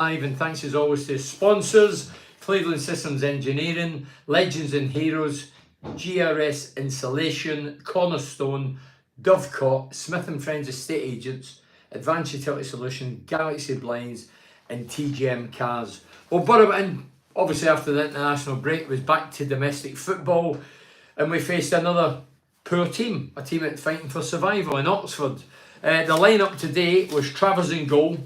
Ivan, thanks as always to sponsors, Cleveland Systems Engineering, Legends and Heroes, GRS Insulation, Cornerstone, Dovecot, Smith & Friends Estate Agents, Advanced Utility Solution, Galaxy Blinds and TGM Cars. Well, Borough, obviously after the international break, was back to domestic football and we faced another poor team, a team that's fighting for survival in Oxford. The lineup today was Travers in goal,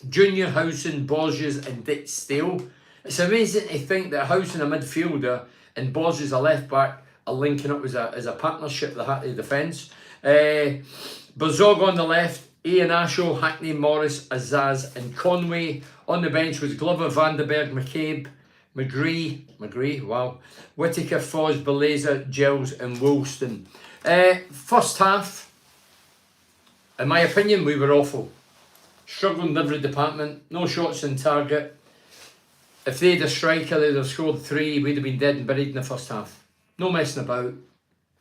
Junior, Howson, Borges and Dick Steele. It's amazing to think that Howson, a midfielder, and Borges, a left back, are linking up as a partnership, the Hackney defence. Bazog on the left, Ian Asho, Hackney, Morris, Azaz and Conway. On the bench was Glover, Vanderberg, McCabe, McGree, wow, Whittaker, Foz, Beleza, Gills and Woolston. First half, in my opinion, we were awful. Struggling in every department, no shots on target. If they had a striker, they'd have scored 3, we'd have been dead and buried in the first half. No messing about,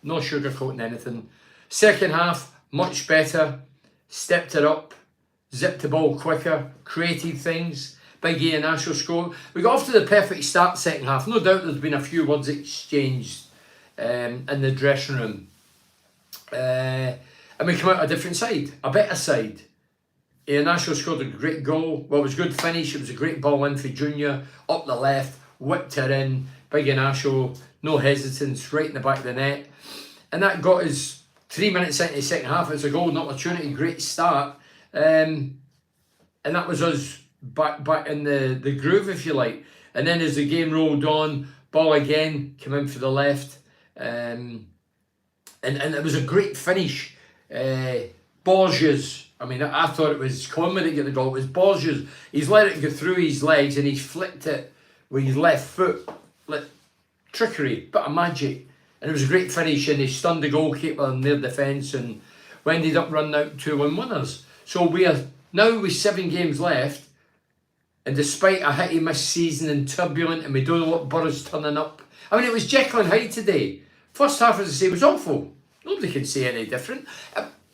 no sugarcoating anything. Second half, much better, stepped it up, zipped the ball quicker, created things. Big Ian Asho scored. We got off to the perfect start second half. No doubt there's been a few words exchanged in the dressing room. And we come out a different side, a better side. Ian Asho scored a great goal. Well, it was a good finish. It was a great ball in for Junior, up the left, whipped her in. Big Ian Asho, no hesitance, right in the back of the net. And that got us 3 minutes into the second half. It's a golden opportunity, great start. And that was us back in the groove, if you like. And then as the game rolled on, ball again, came in for the left. And it was a great finish. Borges, I mean, I thought it was Conway that got the goal. It was Borges. He's let it go through his legs and he's flicked it with his left foot. Like trickery, bit of magic. And it was a great finish and he stunned the goalkeeper in their defence and we ended up running out 2-1 winners. So we are now with 7 games left, and despite a hit and miss season and turbulent and we don't know what Borough's turning up. I mean, it was Jekyll and Hyde today. First half, as I say, was awful. Nobody can say any different.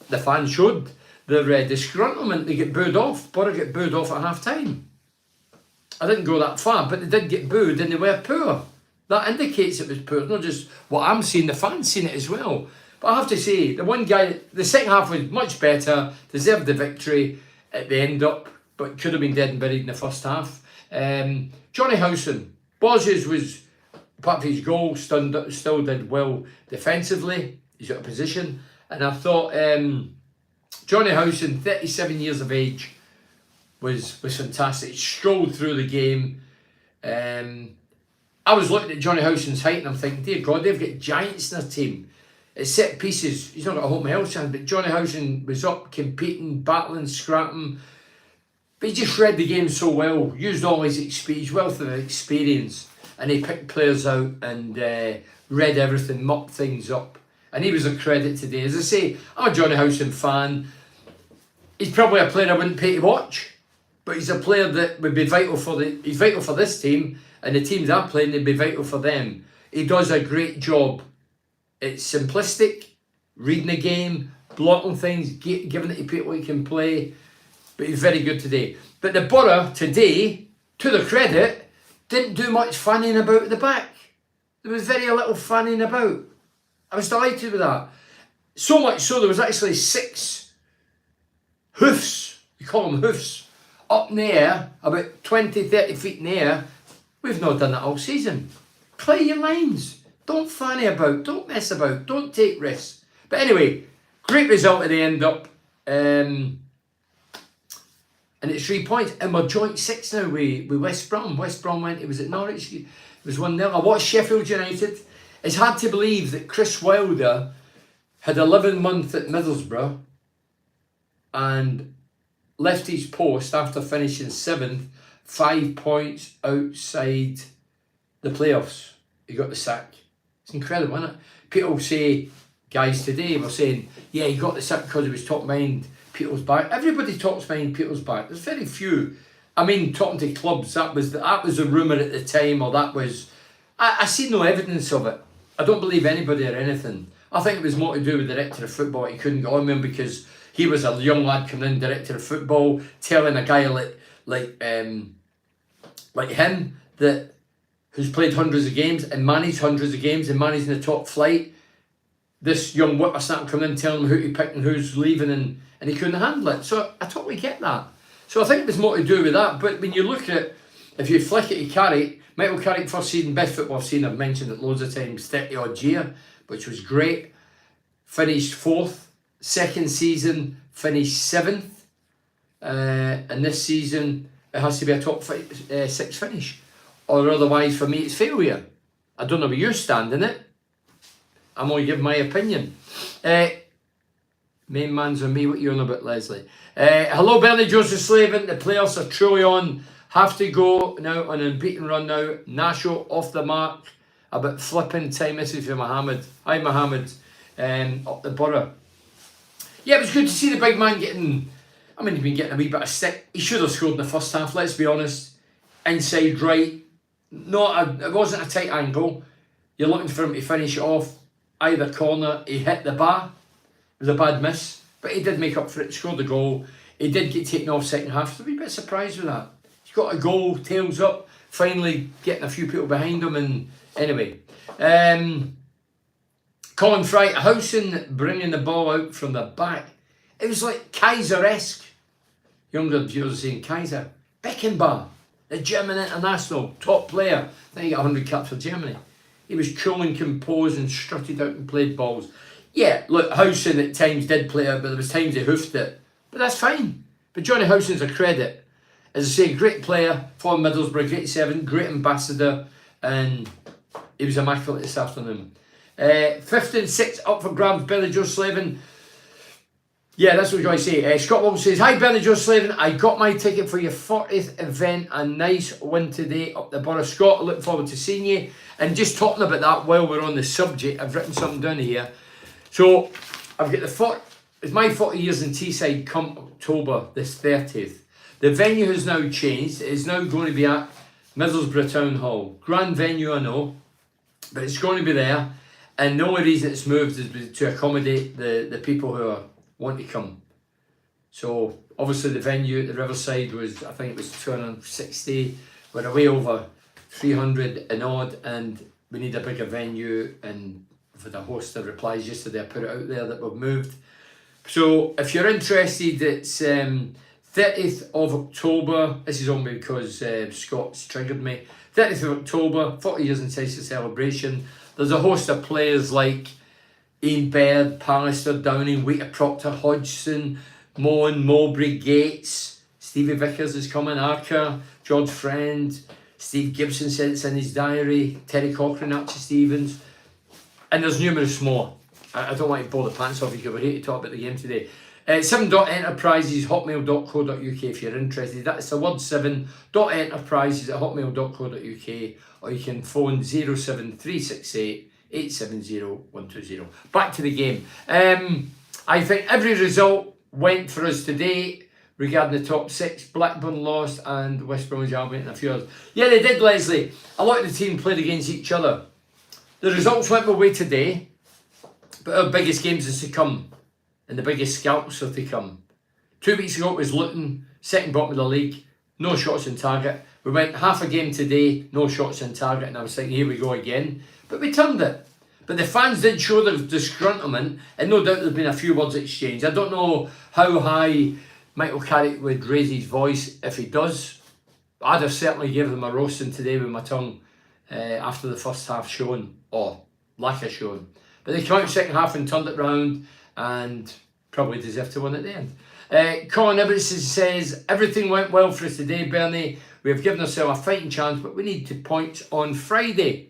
The fans showed their disgruntlement. They get booed off. Borough get booed off at half time. I didn't go that far, but they did get booed and they were poor. That indicates it was poor. Not just what I'm seeing, the fans seen it as well. But I have to say, the one guy, the second half was much better, deserved the victory at the end up, but could have been dead and buried in the first half. Johnny Howson, Borges was, apart from his goal, still did well defensively. He's got a position. And I thought Johnny Howson, 37 years of age, was fantastic. He strolled through the game. I was looking at Johnny Howson's height and I'm thinking, dear God, they've got giants in their team. At set pieces, he's not got a home health chance, but Johnny Howson was up, competing, battling, scrapping. But he just read the game so well, used all his experience, wealth of experience, and he picked players out and read everything, mopped things up. And he was a credit today. As I say, I'm a Johnny Howson fan. He's probably a player I wouldn't pay to watch, but he's a player that would be vital for he's vital for this team, and the teams I'm playing, they'd be vital for them. He does a great job. It's simplistic, reading the game, blocking things, giving it to people he can play, but he's very good today. But the Borough today, to their credit, didn't do much fanning about at the back. There was very little fanning about. I was delighted with that. So much so there was actually 6 hoofs, you call them hoofs, up in the air, about 20, 30 feet in the air. We've not done that all season. Clear your lines. Don't fanny about, don't mess about, don't take risks. But anyway, great result at the end up. And it's 3 points. And we're joint 6 now with West Brom. West Brom went, it was at Norwich, it was 1-0. I watched Sheffield United. It's hard to believe that Chris Wilder had 11 months at Middlesbrough and left his post after finishing 7th, 5 points outside the playoffs. He got the sack. It's incredible, isn't it? People say, guys today were saying, yeah, he got the sack because he was top behind Peter's back. Everybody talks behind Peter's back. There's very few. I mean, talking to clubs, that was a rumour at the time, or that was... I see no evidence of it. I don't believe anybody or anything. I think it was more to do with the director of football. He couldn't get on with him because he was a young lad coming in, director of football, telling a guy like like him, that who's played hundreds of games and managed hundreds of games and managed in the top flight. This young whippersnapper coming in telling him who to pick and who's leaving, and he couldn't handle it. So I totally get that. So I think there's more to do with that. But when you look at, if you flick it to Carrick, Michael Carrick first season, best football I've seen, I've mentioned it loads of times, 30 odd year, which was great. Finished 4th. Second season, finished 7th. And this season, it has to be a top 6 finish. Or otherwise, for me, it's failure. I don't know where you stand in it. I'm only giving my opinion. Main man's on me, what you on about, Leslie? Hello, Bernie Joseph Slavin. The playoffs are truly on. Have to go now on an unbeaten run now. Nasho off the mark. About flipping time. This is for Mohammed. Hi, Mohammed. Up the borough. Yeah, it was good to see the big man getting... I mean, he's been getting a wee bit of stick. He should have scored in the first half, let's be honest. Inside right. It wasn't a tight angle. You're looking for him to finish it off either corner. He hit the bar. It was a bad miss, but he did make up for it, scored the goal. He did get taken off second half, so I'm a wee bit surprised with that. He's got a goal, tails up, finally getting a few people behind him, and anyway. Colin Fry, Housen bringing the ball out from the back. It was like Kaiser-esque. Younger viewers are saying Kaiser. Beckenbauer, the German international, top player. I think he got 100 caps for Germany. He was cool and composed and strutted out and played balls. Yeah, look, Housen at times did play it, but there was times he hoofed it. But that's fine. But Johnny Housen's a credit. As I say, great player for Middlesbrough, great servant, great ambassador, and he was immaculate this afternoon. 5th and 6th up for grabs, Billy Joe Slavin. Yeah, that's what I say. Scott Wilson says, hi Billy Joe Slavin, I got my ticket for your 40th event. A nice win today up the borough. Scott, looking forward to seeing you. And just talking about that while we're on the subject, I've written something down here. So, I've got it's my 40 years in Teesside come October this 30th. The venue has now changed. It is now going to be at Middlesbrough Town Hall. Grand venue, I know, but it's going to be there. And the only reason it's moved is to accommodate the people who want to come. So, obviously the venue at the Riverside was, I think it was 260. We're way over 300 and odd, and we need a bigger venue. And for the host of replies yesterday, I put it out there that we've moved. So if you're interested, it's 30th of October. This is only because Scott's triggered me. 30th of October, 40 years in Tyson celebration. There's a host of players like Ian Baird, Pallister, Downing, Wheater, Proctor, Hodgson, Moen, Mowbray, Gates, Stevie Vickers is coming, Archer, George Friend, Steve Gibson said it's in his diary, Terry Cochrane, Archie Stevens, and there's numerous more. I don't want to bore the pants off you because we're here to talk about the game today. 7.enterprises, hotmail.co.uk if you're interested. That's the word 7.enterprises at hotmail.co.uk, or you can phone 07368 870 120. Back to the game. I think every result went for us today regarding the top 6. Blackburn lost and West Bromwich Albion and a few others. Yeah, they did, Leslie. A lot of the team played against each other. The results went my way today, but our biggest games is to come, and the biggest scalps are to come. 2 weeks ago it was Luton, second bottom of the league, no shots on target. We went half a game today, no shots on target, and I was thinking, here we go again. But we turned it. But the fans did show their disgruntlement, and no doubt there's been a few words exchanged. I don't know how high Michael Carrick would raise his voice if he does. I'd have certainly given him a roasting today with my tongue after the first half showing, or lack of showing. But they came out second half and turned it round, and probably deserved to win at the end. Colin Everson says, everything went well for us today, Bernie. We have given ourselves a fighting chance, but we need points on Friday.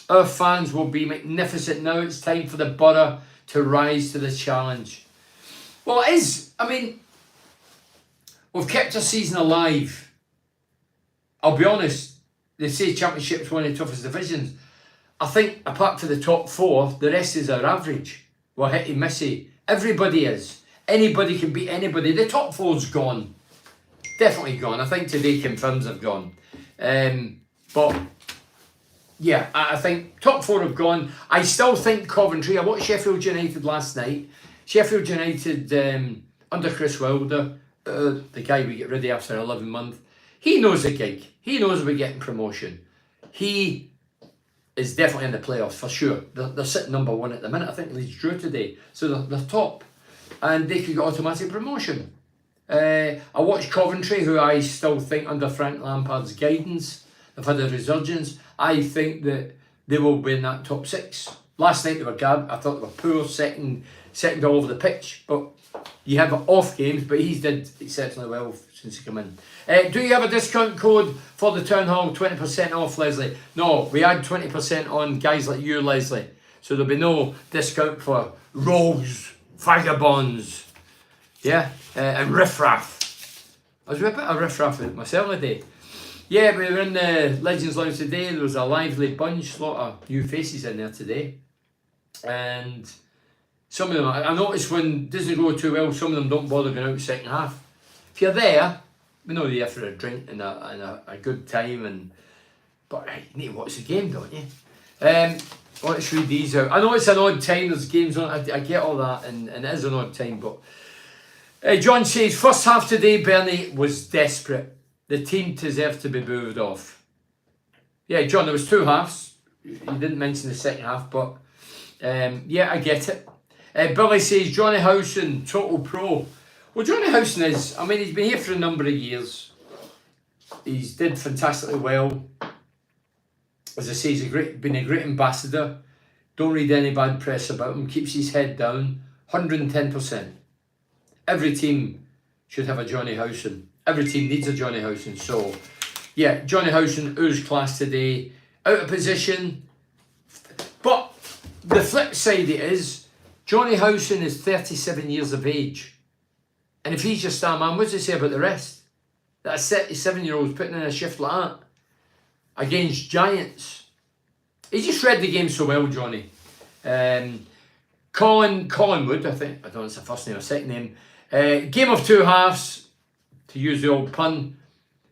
Our fans will be magnificent now. It's time for the borough to rise to the challenge. Well, it is. I mean, we've kept our season alive. I'll be honest, they say Championship's one of the toughest divisions. I think apart from the top 4, the rest is our average. We're hitty missy. Everybody is. Anybody can beat anybody. The top 4's gone. Definitely gone. I think today confirms they've gone. But yeah, I think top 4 have gone. I still think Coventry. I watched Sheffield United last night. Sheffield United under Chris Wilder the guy we get rid of after 11 months, he knows the gig. He knows we're getting promotion. He is definitely in the playoffs for sure. They're sitting number 1 at the minute. I think Leeds drew today, so they're top, and they could get automatic promotion. I watched Coventry, who I still think under Frank Lampard's guidance have had a resurgence. I think that they will be in that top 6. Last night they were gab. I thought they were poor, second all over the pitch. But you have off games, but he's did exceptionally well since he came in. Do you have a discount code for the Town Hall? 20% off, Leslie. No, we had 20% on guys like you, Leslie. So there'll be no discount for rogues, vagabonds, yeah, and riffraff. I was a bit of riffraff myself today. Yeah, we were in the Legends Lounge today. There was a lively bunch, a lot of new faces in there today. And some of them, I noticed when it doesn't go too well, some of them don't bother going out the second half. If you're there, we know you're there for a drink and a good time, but you need to watch the game, don't you? Let's read these out. I know it's an odd time, there's games on, I get all that, and it is an odd time, but John says, first half today, Bernie was desperate. The team deserved to be booed off. Yeah, John, there was 2 halves. You didn't mention the second half, but yeah, I get it. Billy says, Johnny Howson, total pro. Well, Johnny Howson is, I mean, he's been here for a number of years. He's did fantastically well. As I say, he's been a great ambassador. Don't read any bad press about him. Keeps his head down. 110%. Every team should have a Johnny Howson. Every team needs a Johnny Howson. So, yeah, Johnny Howson, ooze class today. Out of position. But the flip side is, Johnny Howson is 37 years of age. And if he's your star man, what does it say about the rest? That a 37-year-old's putting in a shift like that against Giants. He just read the game so well, Johnny. Collingwood, I don't know if it's the first name or second name. Game of 2 halves, to use the old pun.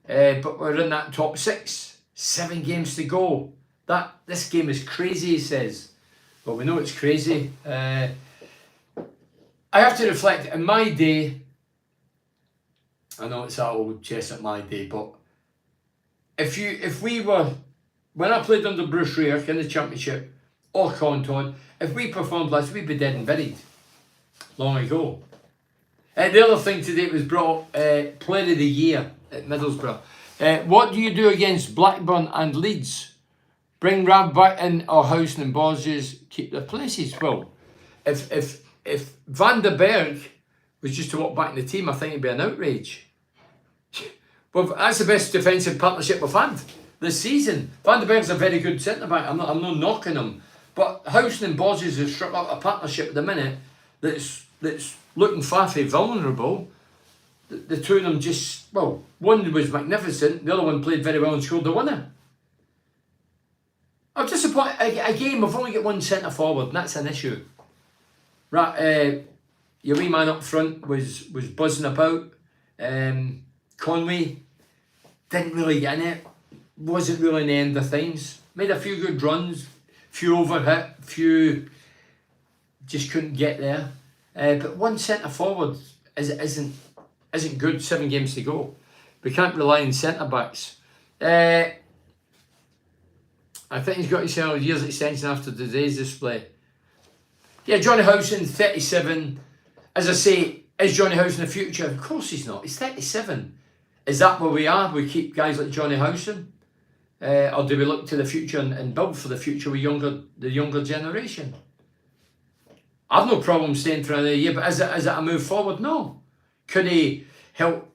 But we're in that top 6. 7 games to go. This game is crazy, he says. Well, we know it's crazy. I have to reflect, in my day, I know it's that old chestnut my day, but when I played under Bruce Rayek in the Championship, or Colin Todd, if we performed less, we'd be dead and buried long ago. The other thing today was brought up, Player of the Year at Middlesbrough. What do you do against Blackburn and Leeds? Bring Rab back in, or Howson and Borges keep their places? Well, if Van der Berg was just to walk back in the team, I think it'd be an outrage. Well, that's the best defensive partnership we've had this season. Van der Berg's a very good centre-back. I'm not knocking him. But Howson and Borges have struck up a partnership at the minute that's looking far from vulnerable. The two of them just, well, one was magnificent, the other one played very well and scored the winner. I'm disappointed. Again, we've only got one centre forward, and that's an issue. Right, your wee man up front was buzzing about. Conway didn't really get in it. Wasn't really in the end of things. Made a few good runs, few overhit, few just couldn't get there. But one centre forward isn't good. 7 games to go. We can't rely on centre backs. I think he's got himself a year's extension after today's display. Yeah, Johnny Howson, 37. As I say, is Johnny Howson the future? Of course he's not. He's 37. Is that where we are? We keep guys like Johnny Howson? Or do we look to the future and build for the future with the younger generation? I've no problem staying for another year, but is it a move forward? No. Could he help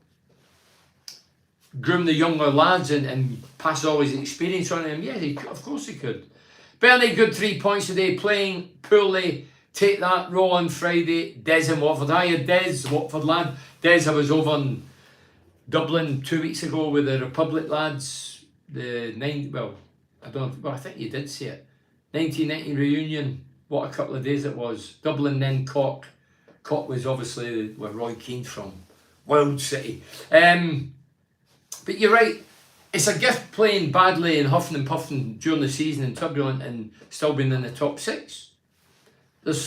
groom the younger lads and pass all his experience on them? Yeah, of course he could. Bernie, good 3 points today, playing poorly. Take that, roll on Friday. Des in Watford. Hiya, Des, Watford lad. Des, I was over in Dublin 2 weeks ago with the Republic lads. I think you did see it. 1990 reunion. What a couple of days it was. Dublin, then Cork. Cork was obviously where Roy Keane's from. Wild city. But you're right. It's a gift playing badly and huffing and puffing during the season and turbulent and still being in the top 6. There's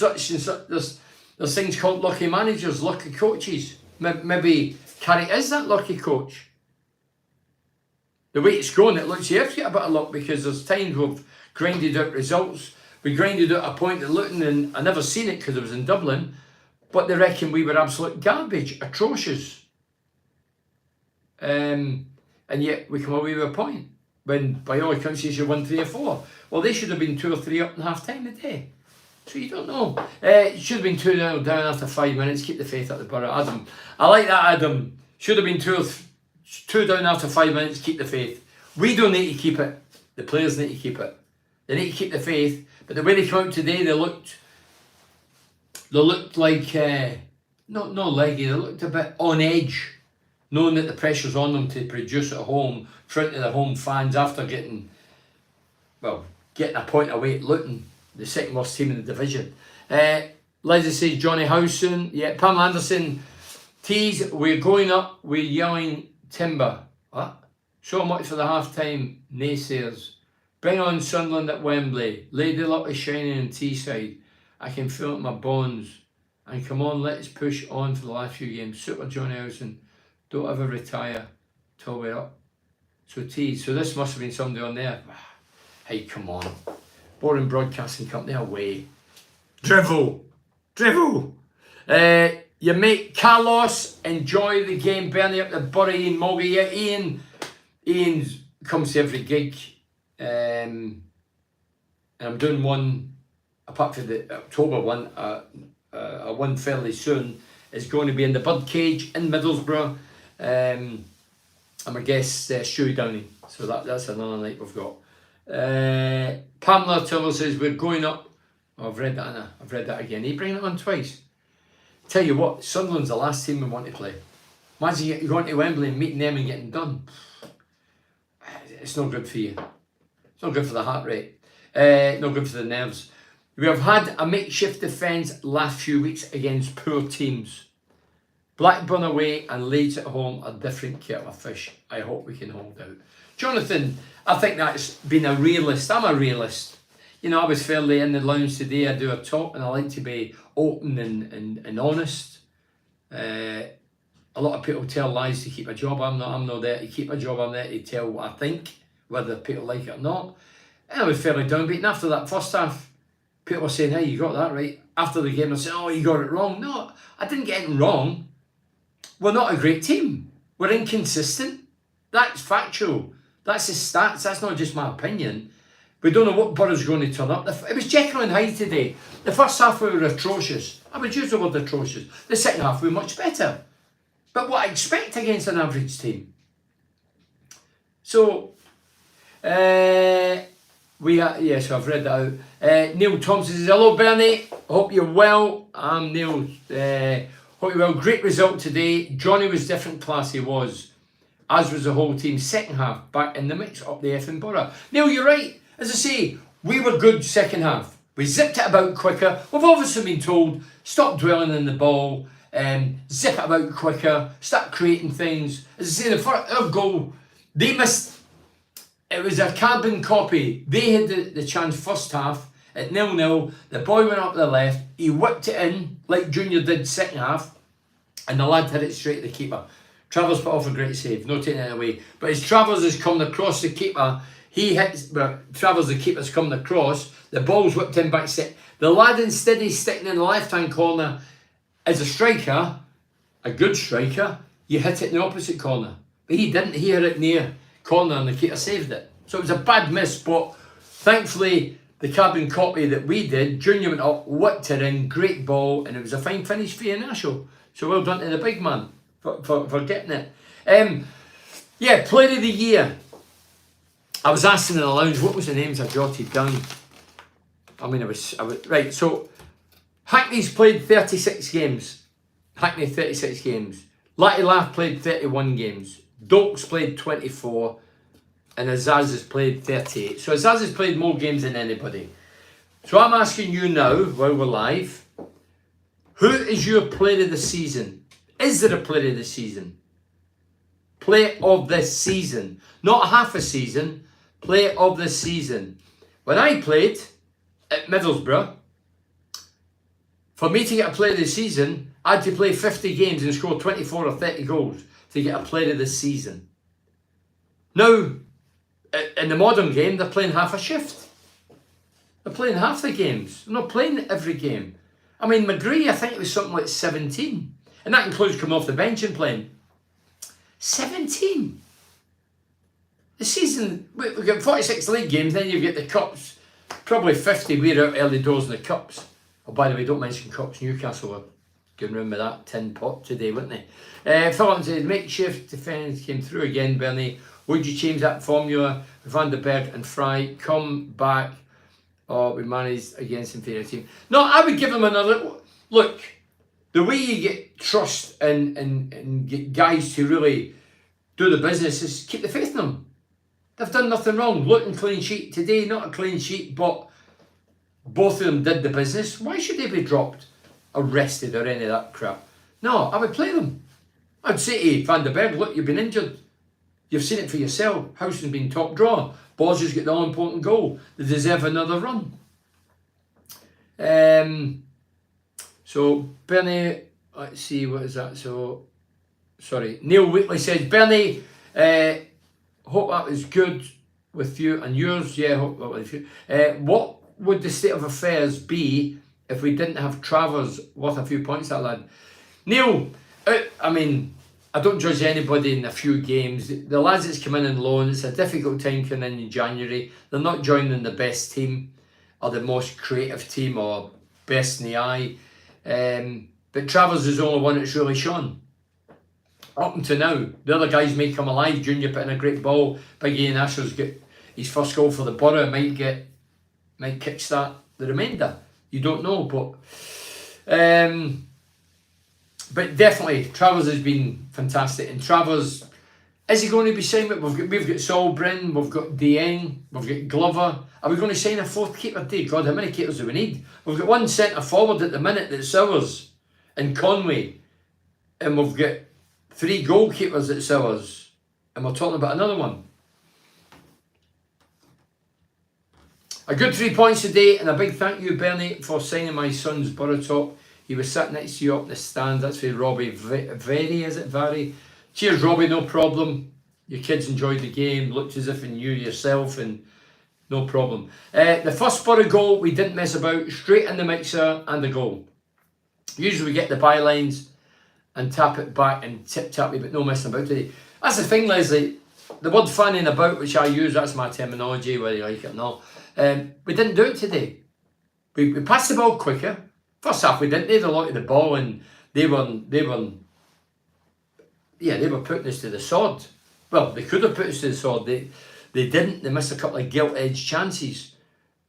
things called lucky managers, lucky coaches. Maybe Carrick is that lucky coach. The way it's going, it looks you have to get a bit of luck, because there's times we've grinded out results. We grinded out a point at Luton, and I never seen it because it was in Dublin, but they reckon we were absolute garbage, atrocious. And yet we come away with a point, when by all accounts you should win 3 or 4. Well, they should have been 2 or 3 up in half time a day. So you don't know. It should have been 2-0 down after 5 minutes. Keep the faith at the Borough. Adam, I like that, Adam. Should have been 2 down after 5 minutes. Keep the faith. We don't need to keep it. The players need to keep it. They need to keep the faith. But the way they come out today, they looked like not leggy. They looked a bit on edge, knowing that the pressure's on them to produce at home in front of the home fans after getting a point away at Luton, the second worst team in the division. Leslie says Johnny Howson. Yeah, Pam Anderson. Tees, we're going up. We're yelling timber. What? So much for the half-time naysayers. Bring on Sunderland at Wembley. Lady Luck is shining in Teesside. I can feel it in my bones. And come on, let's push on for the last few games. Super Johnny Howson. Don't ever retire till we're up. So Tees, so this must have been somebody on there. Hey, come on. Boring Broadcasting Company away. Drivel. Your mate Carlos, enjoy the game. Bernie up the Borough, Ian Moggy. Yeah, Ian comes to every gig. And I'm doing one, apart from the October one, one fairly soon. Is going to be in the Birdcage in Middlesbrough. I'm a guest, Stewie Downey. So that's another night we've got. Pamela Tiller says we're going up. Oh, I've read that, Anna. I've read that again. You bring it on twice. Tell you what, Sunderland's the last team we want to play. Imagine going to Wembley and meeting them and getting done. It's not good for you. It's not good for the heart rate. Not good for the nerves. We have had a makeshift defence last few weeks against poor teams. Blackburn away and Leeds at home, a different kettle of fish. I hope we can hold out. Jonathan, I think that's been a realist. I'm a realist. You know, I was fairly in the lounge today. I do a talk and I like to be open and honest. A lot of people tell lies to keep a job. I'm not there to keep a job. I'm there to tell what I think, whether people like it or not. And I was fairly downbeaten after that first half. People were saying, hey, you got that right. After the game, I said, oh, you got it wrong. No, I didn't get it wrong. We're not a great team. We're inconsistent. That's factual. That's the stats. That's not just my opinion. We don't know what Borough's going to turn up. It was Jekyll and Hyde today. The first half we were atrocious. I would use the word atrocious. The second half we were much better. But what I expect against an average team. So, yes, I've read that out. Neil Thompson says, hello Bernie, hope you're well. I'm Neil. Hope you're well. Great result today. Johnny was different class, he was. As was the whole team. Second half, back in the mix up the effing Borough. Neil, you're right. As I say, we were good second half. We zipped it about quicker. We've obviously been told, stop dwelling in the ball, zip it about quicker, start creating things. As I say, the first goal, they missed. It was a carbon copy. They had the chance first half at 0-0. The boy went up the left. He whipped it in like Junior did second half. And the lad hit it straight at the keeper. Travers put off a great save. No taking it away. But as Travers is coming across the keeper, he hits, Travers the keeper's coming across. The ball's whipped in back set. The lad instead he's sticking in the left-hand corner as a striker, a good striker, you hit it in the opposite corner. But he didn't. He hit it near corner and the keeper saved it. So it was a bad miss, but thankfully the carbon copy that we did, Junior went up, whipped it in, great ball, and it was a fine finish for Iheanacho. So well done to the big man for getting it. Yeah, Player of the Year. I was asking in the lounge, what was the names I jotted down? I was right, so Hackney's played 36 games. Hackney 36 games. Latty Laugh played 31 games. Dokes played 24. And Azaz has played 38. So Azaz has played more games than anybody. So I'm asking you now, while we're live, who is your player of the season? Is there a player of the season? Player of the season. Not half a season. Player of the season. When I played at Middlesbrough, for me to get a player of the season, I had to play 50 games and score 24 or 30 goals. to get a player of the season. Now, in the modern game, they're playing half a shift. They're playing half the games. They're not playing every game. I mean, McGree, I think it was something like 17. And that includes coming off the bench and playing. 17. The season, we've got 46 league games, then you get the cups. Probably 50 we're out early doors in the cups. Oh, by the way, don't mention cups. Newcastle were going round with that tin pot today, weren't they? Philip says, makeshift defence came through again, Bernie. Would you change that formula? Van der Berg and Fry come back, or we managed against inferior team? No, I would give them another look. The way you get trust and get guys to really do the business is keep the faith in them. They've done nothing wrong. Looking clean sheet today, not a clean sheet, but both of them did the business. Why should they be dropped, arrested, or any of that crap? No, I would play them. I'd say to Van der Berg, look, you've been injured. You've seen it for yourself. Howson's been top draw. Boz's got the all-important goal. They deserve another run. So, Bernie, let's see, what is that? So, sorry. Neil Wheatley says, Bernie, hope that was good with you and yours. Yeah, hope that was good. What would the state of affairs be if we didn't have Travers worth a few points, that lad? Neil, I mean, I don't judge anybody in a few games. The lads that's come in on loan, it's a difficult time coming in January. They're not joining the best team or the most creative team or best in the eye. But Travers is the only one that's really shone. Up until now, the other guys may come alive. Junior put in a great ball. Big Ian Asher's got his first goal for the Borough. Might kickstart the remainder. You don't know, but definitely Travers has been fantastic. And Travers, is he going to be signed? We've got Saul Bryn, we've got Dieng, we've got Glover. Are we going to sign a fourth keeper today? God, how many keepers do we need? We've got one centre forward at the minute that's ours, and Conway, and we've got 3 goalkeepers that's ours, and we're talking about another one. A good 3 points today, and a big thank you, Bernie, for signing my son's Borough top. He was sat next to you up in the stand. That's for Robbie Vary. Cheers, Robbie, no problem. Your kids enjoyed the game, looked as if you knew yourself, and no problem. The first Borough goal, we didn't mess about, straight in the mixer and the goal. Usually we get the bylines and tap it back and tip-tap it, but no messing about today. That's the thing, Leslie. The word fanning about, which I use, that's my terminology, whether you like it or not. We didn't do it today. We passed the ball quicker. First half we didn't. They had a lot of the ball, and they were putting us to the sword. Well, they could have put us to the sword. They didn't. They missed a couple of gilt-edged chances.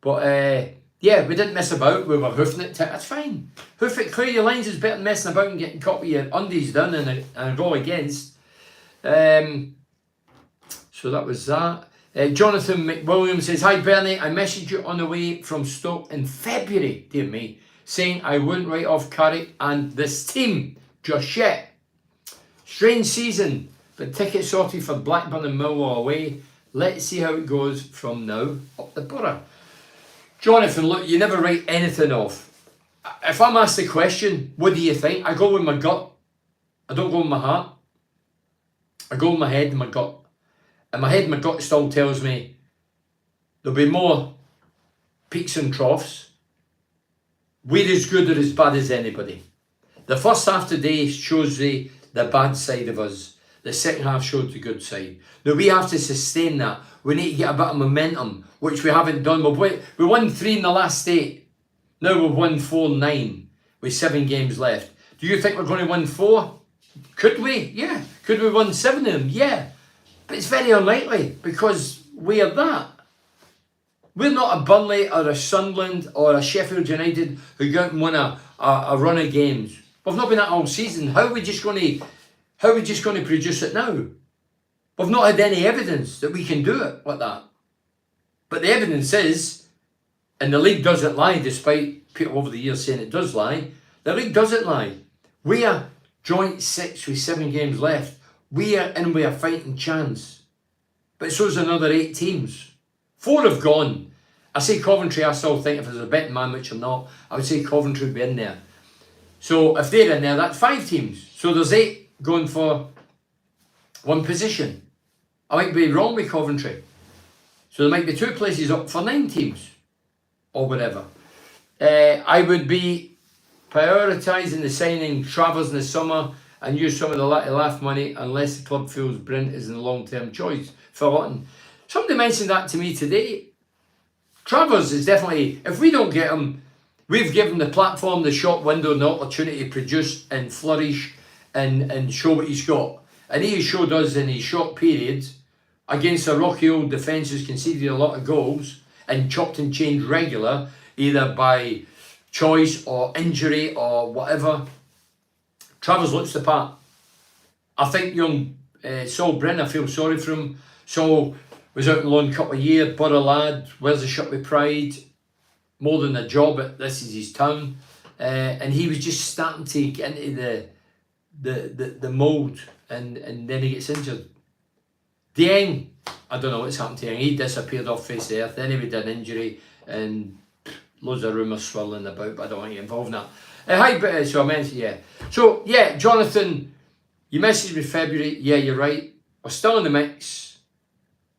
But yeah, we didn't mess about. We were hoofing it. That's fine. Hoof it, clear your lines is better than messing about and getting caught with your undies done and a goal against. So that was that. Jonathan McWilliams says, hi Bernie, I messaged you on the way from Stoke in February, dear me, saying I wouldn't write off Carrick and this team just yet. Strange season, but ticket sorted for Blackburn and Millwall away. Let's see how it goes from now up the Borough. Jonathan, look, you never write anything off. If I'm asked the question, what do you think? I go with my gut. I don't go with my heart. I go with my head and my gut. In my head, my gut still tells me there'll be more peaks and troughs. We're as good or as bad as anybody. The first half today shows the bad side of us. The second half showed the good side. Now we have to sustain that. We need to get a bit of momentum, which we haven't done. We won 3 in the last 8. Now we've won 4-9 with 7 games left. Do you think we're going to win 4? Could we? Yeah. Could we win 7 of them? Yeah. But it's very unlikely because we are that. We're not a Burnley or a Sunderland or a Sheffield United who go out and win a run of games. We've not been that all season. How are we just going to produce it now? We've not had any evidence that we can do it like that. But the evidence is, and the league doesn't lie, despite people over the years saying it does lie, the league doesn't lie. We are joint 6th with 7 games left. We are in with a fighting chance. But so's another 8 teams. 4 have gone. I say Coventry, I still think if there's a betting man, which I'm not, I would say Coventry would be in there. So if they're in there, that's 5 teams. So there's 8 going for one position. I might be wrong with Coventry. So there might be 2 places up for 9 teams or whatever. I would be prioritising the signing Travers in the summer and use some of the laugh money unless the club feels Brent is a long-term choice for Lawton. Somebody mentioned that to me today. Travers is definitely, if we don't get him, we've given the platform, the shop window, and the opportunity to produce and flourish and show what he's got. And he has showed us in his short period against a rocky old defence who's conceded a lot of goals and chopped and changed regular, either by choice or injury or whatever. Travers looks the part. I think young Saul Bryn, I feel sorry for him. Saul was out on loan a couple of years, Borough lad, wears the shirt with pride, more than a job, this is his town. And he was just starting to get into the mould, and then he gets injured. Dieng, I don't know what's happened to Dieng. He disappeared off face of the earth. Then he had an injury and loads of rumours swirling about, but I don't want to get involved in that. So I mentioned, yeah. So, yeah, Jonathan, you messaged me February. Yeah, you're right. We're still in the mix,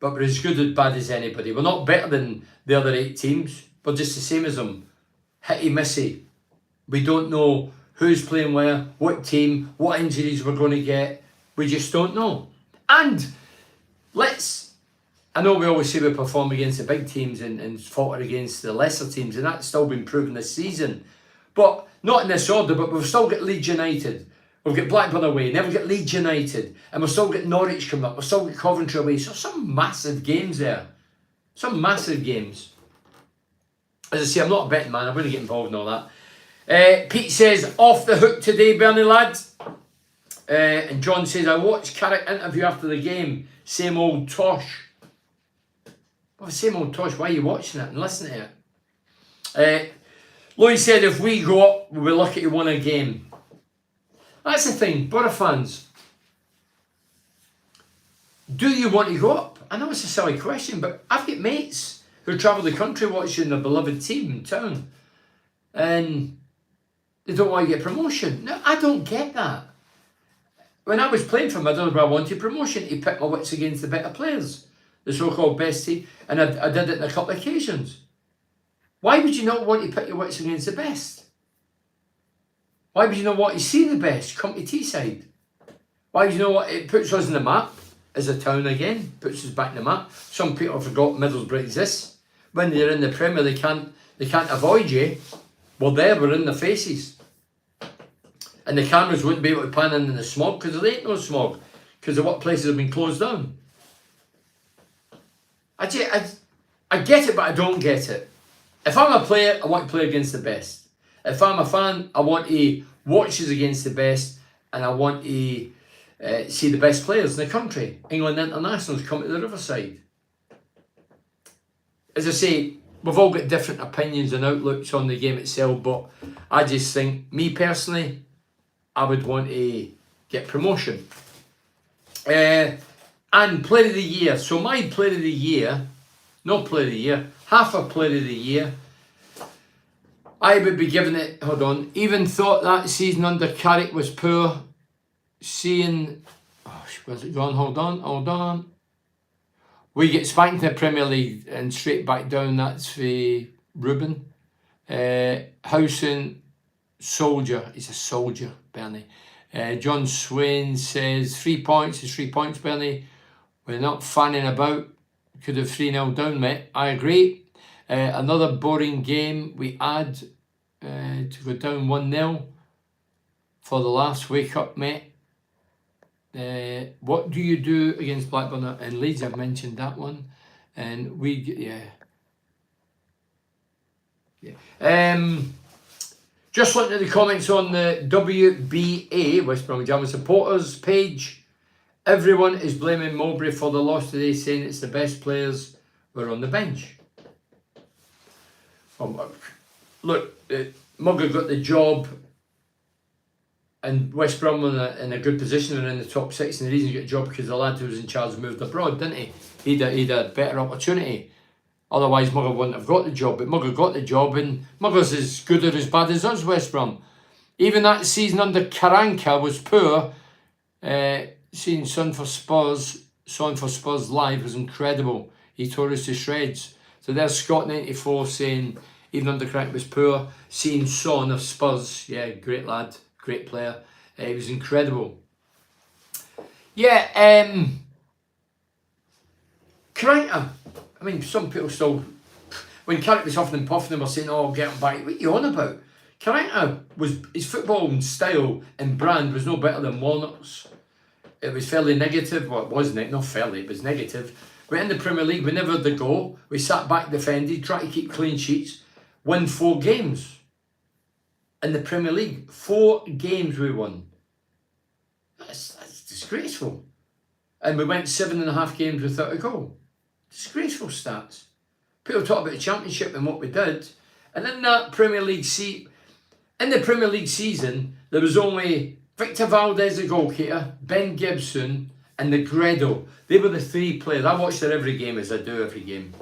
but we're as good or bad as anybody. We're not better than the other 8 teams. We're just the same as them. Hitty-missy. We don't know who's playing where, what team, what injuries we're going to get. We just don't know. And I know we always say we perform against the big teams and falter against the lesser teams, and that's still been proven this season. But not in this order, but we've still got Leeds United. We've got Blackburn away, then we've got Leeds United, and we've still got Norwich coming up, we've still got Coventry away. So some massive games there. Some massive games. As I say, I'm not a betting man, I'm going to get involved in all that. Pete says, off the hook today, Bernie lad. And John says, I watched Carrick interview after the game. Same old tosh. Well, same old tosh, why are you watching it and listening to it? Lloyd said, if we go up, we'll be lucky to win a game. That's the thing, Borough fans. Do you want to go up? I know it's a silly question, but I've got mates who travel the country watching their beloved team in town, and they don't want to get promotion. No, I don't get that. When I was playing for Middlesbrough, I wanted promotion to pit my wits against the better players, the so-called best team, and I did it on a couple of occasions. Why would you not want to pit your wits against the best? Why would you not want to see the best come to Teesside? Why would you know what? It puts us on the map as a town again, puts us back on the map. Some people forgot Middlesbrough exists. When they're in the Premier, they can't avoid you. Well, there, we're in their faces. And the cameras wouldn't be able to pan in the smog because there ain't no smog, because the workplaces have been closed down. I get it, but I don't get it. If I'm a player, I want to play against the best. If I'm a fan, I want to watch us against the best, and I want to see the best players in the country. England internationals come to the Riverside. As I say, we've all got different opinions and outlooks on the game itself, but I just think, me personally, I would want to get promotion. And player of the year. So my player of the year, not player of the year, half a player of the year, I would be giving it, hold on, even thought that season under Carrick was poor. Seeing, where's it gone? Hold on. We get spanked in the Premier League and straight back down, that's for Ruben. Howson, soldier, he's a soldier, Bernie. John Swain says, 3 points is 3 points, Bernie. We're not fanning about. Could have 3-0 down, mate. I agree. Another boring game. We had to go down 1-0 for the last wake up, mate. What do you do against Blackburn and Leeds? I've mentioned that one. And just looking at the comments on the WBA, West Bromwich Albion supporters page. Everyone is blaming Mowbray for the loss today, saying it's the best players were on the bench. Look, Mugger got the job, and West Brom were in a good position and in the top 6, and the reason he got the job because the lad who was in charge moved abroad, didn't he? He'd a better opportunity. Otherwise, Mugger wouldn't have got the job, but Mugger got the job, and Mugger's as good or as bad as us, West Brom. Even that season under Karanka was poor. seeing Son for Spurs live was incredible. He tore us to shreds. So there's Scott 94 saying even under crack was poor. Seeing Son of Spurs, yeah, great lad, great player. He was incredible. Yeah, Carrington. I mean, some people still, when Carrick was huffing and puffing, they were saying, "Oh, get him back." What are you on about? Carrington was, his football and style and brand was no better than Warnock's. It was fairly negative. Well, it wasn't. Not fairly. It was negative. But in the Premier League, we never had the goal. We sat back, defended, tried to keep clean sheets, won 4 games. In the Premier League, 4 games we won. That's disgraceful. And we went 7.5 games without a goal. Disgraceful stats. People talk about the Championship and what we did. And in that Premier League in the Premier League season, there was only Victor Valdez, the goalkeeper, Ben Gibson, and Negredo. They were the 3 players. I watched their every game, as I do every game.